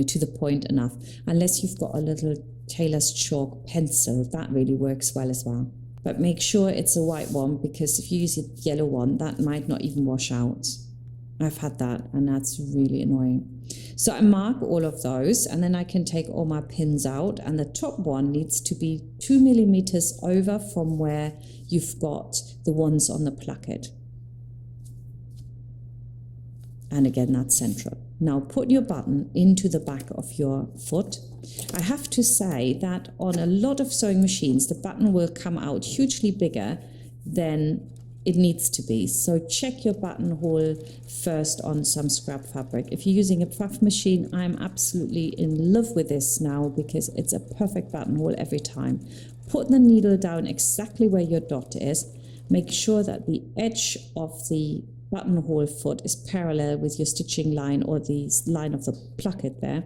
to the point enough, unless you've got a little tailor's chalk pencil. That really works well as well. But make sure it's a white one, because if you use a yellow one, that might not even wash out. I've had that, and that's really annoying. So I mark all of those, and then I can take all my pins out, and the top one needs to be 2 millimeters over from where you've got the ones on the placket. And again, that's central. Now put your button into the back of your foot. I have to say that on a lot of sewing machines, the button will come out hugely bigger than it needs to be. So check your buttonhole first on some scrap fabric. If you're using a puff machine, I'm absolutely in love with this now, because it's a perfect buttonhole every time. Put the needle down exactly where your dot is. Make sure that the edge of the buttonhole foot is parallel with your stitching line, or the line of the placket there,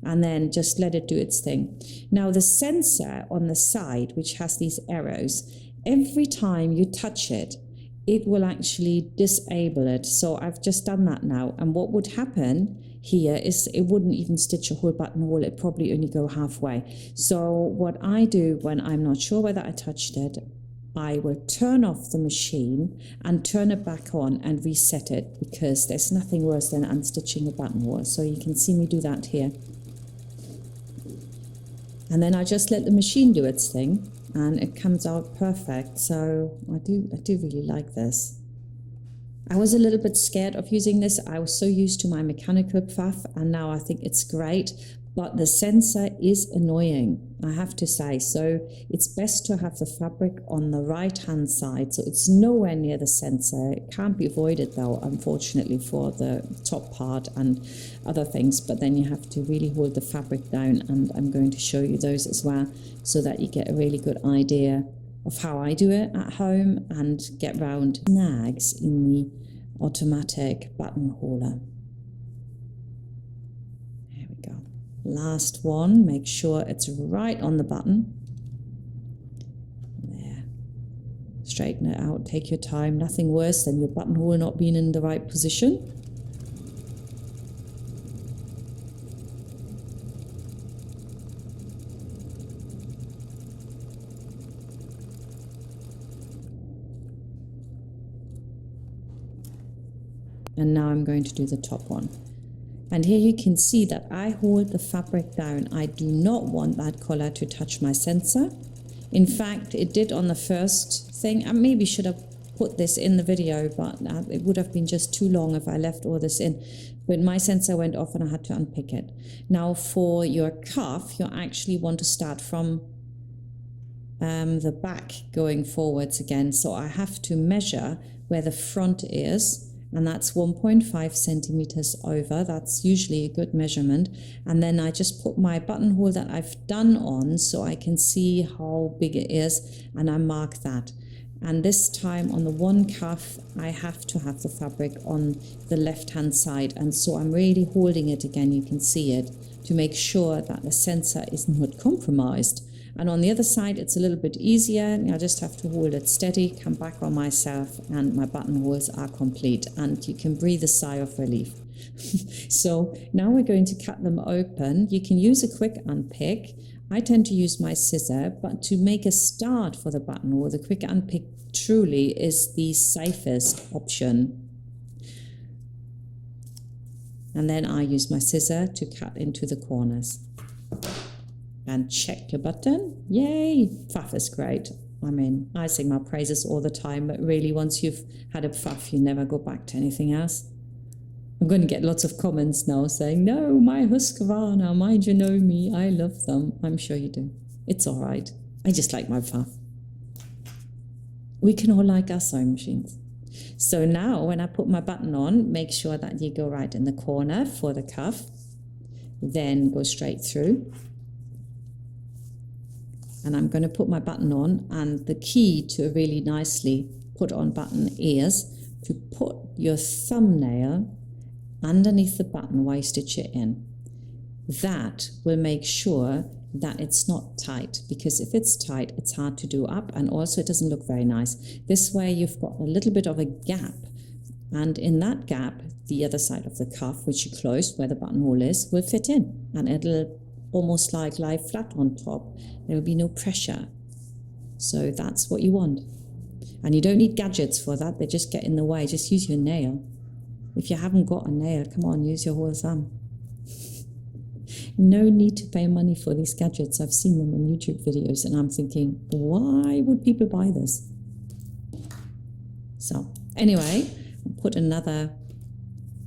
and then just let it do its thing. Now the sensor on the side, which has these arrows, every time you touch it, it will actually disable it. So I've just done that now, and what would happen here is it wouldn't even stitch a whole buttonhole, it'd probably only go halfway. So what I do when I'm not sure whether I touched it, I will turn off the machine and turn it back on and reset it, because there's nothing worse than unstitching a buttonhole. So you can see me do that here. And then I just let the machine do its thing, and it comes out perfect. So I do really like this. I was a little bit scared of using this. I was so used to my mechanical puff, and now I think it's great. But the sensor is annoying, I have to say. So it's best to have the fabric on the right-hand side, so it's nowhere near the sensor. It can't be avoided though, unfortunately, for the top part and other things. But then you have to really hold the fabric down, and I'm going to show you those as well, so that you get a really good idea of how I do it at home and get round snags in the automatic buttonholer. Last one, make sure it's right on the button. There. Straighten it out, take your time. Nothing worse than your buttonhole not being in the right position. And now I'm going to do the top one. And here you can see that I hold the fabric down. I do not want that collar to touch my sensor. In fact, it did on the first thing. I maybe should have put this in the video, but it would have been just too long if I left all this in. But my sensor went off and I had to unpick it. Now for your cuff, you actually want to start from the back going forwards again. So I have to measure where the front is, and that's 1.5 centimeters over. That's usually a good measurement. And then I just put my buttonhole that I've done on, so I can see how big it is, and I mark that. And this time on the one cuff, I have to have the fabric on the left-hand side, and so I'm really holding it again, you can see it, to make sure that the sensor is not compromised. And on the other side, it's a little bit easier. I just have to hold it steady, come back on myself, and my buttonholes are complete. And you can breathe a sigh of relief. So now we're going to cut them open. You can use a quick unpick. I tend to use my scissor, but to make a start for the buttonhole, the quick unpick truly is the safest option. And then I use my scissor to cut into the corners. And check your button. Yay! Puff is great. I mean, I sing my praises all the time, but really once you've had a puff, you never go back to anything else. I'm going to get lots of comments now saying, no, my Husqvarna, my Janome, I love them. I'm sure you do. It's all right. I just like my puff. We can all like our sewing machines. So now when I put my button on, make sure that you go right in the corner for the cuff. Then go straight through. And I'm going to put my button on, and the key to a really nicely put on button is to put your thumbnail underneath the button while you stitch it in. That will make sure that it's not tight, because if it's tight, it's hard to do up, and also it doesn't look very nice. This way you've got a little bit of a gap, and in that gap, the other side of the cuff, which you closed, where the buttonhole is, will fit in, and it'll almost like lie flat on top. There will be no pressure. So that's what you want. And you don't need gadgets for that. They just get in the way. Just use your nail. If you haven't got a nail, come on, use your whole thumb. No need to pay money for these gadgets. I've seen them in YouTube videos and I'm thinking, why would people buy this? So anyway, I'll put another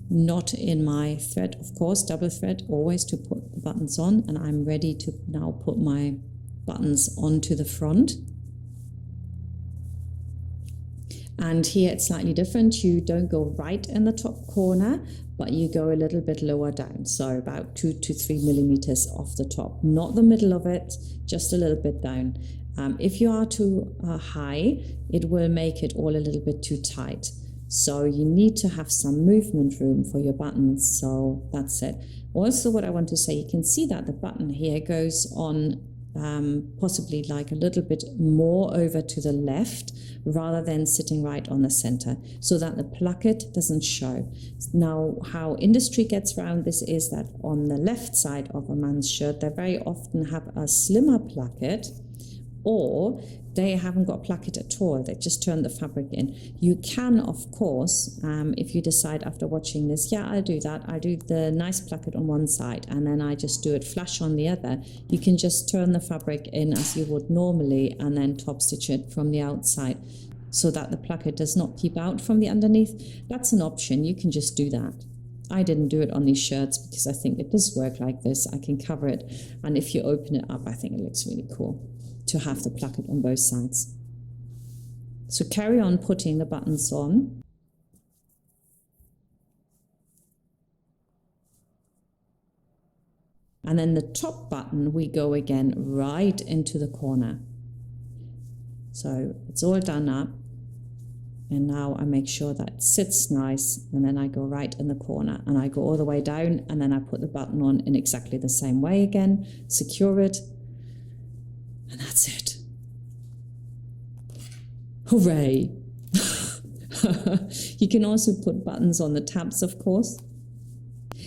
knot in my thread, of course, double thread, always to put the buttons on. And I'm ready to now put my buttons onto the front. And here it's slightly different. You don't go right in the top corner, but you go a little bit lower down. So about 2 to 3 millimeters off the top, not the middle of it, just a little bit down. If you are too high, it will make it all a little bit too tight. So you need to have some movement room for your buttons. So that's it. Also, what I want to say, you can see that the button here goes on possibly like a little bit more over to the left rather than sitting right on the center, so that the placket doesn't show. Now, how industry gets around this is that on the left side of a man's shirt, they very often have a slimmer placket, or they haven't got a placket at all. They just turn the fabric in. You can, of course, if you decide after watching this, yeah, I'll do that. I do the nice placket on one side and then I just do it flush on the other. You can just turn the fabric in as you would normally and then top stitch it from the outside so that the placket does not peep out from the underneath. That's an option. You can just do that. I didn't do it on these shirts because I think it does work like this. I can cover it. And if you open it up, I think it looks really cool to have the placket on both sides. So carry on putting the buttons on. And then the top button, we go again right into the corner. So it's all done up. And now I make sure that it sits nice, and then I go right in the corner and I go all the way down, and then I put the button on in exactly the same way again, secure it, and that's it. Hooray! You can also put buttons on the tabs, of course.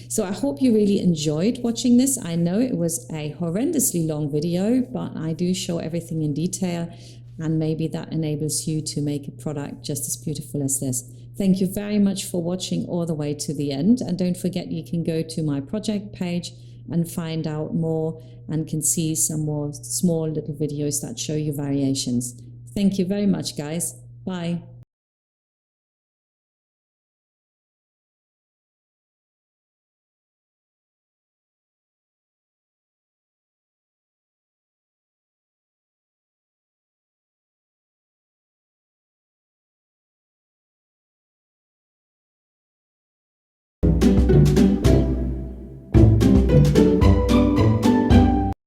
So I hope you really enjoyed watching this. I know it was a horrendously long video, but I do show everything in detail, and maybe that enables you to make a product just as beautiful as this. Thank you very much for watching all the way to the end. And don't forget, you can go to my project page and find out more and can see some more small little videos that show you variations. Thank you very much, guys. Bye.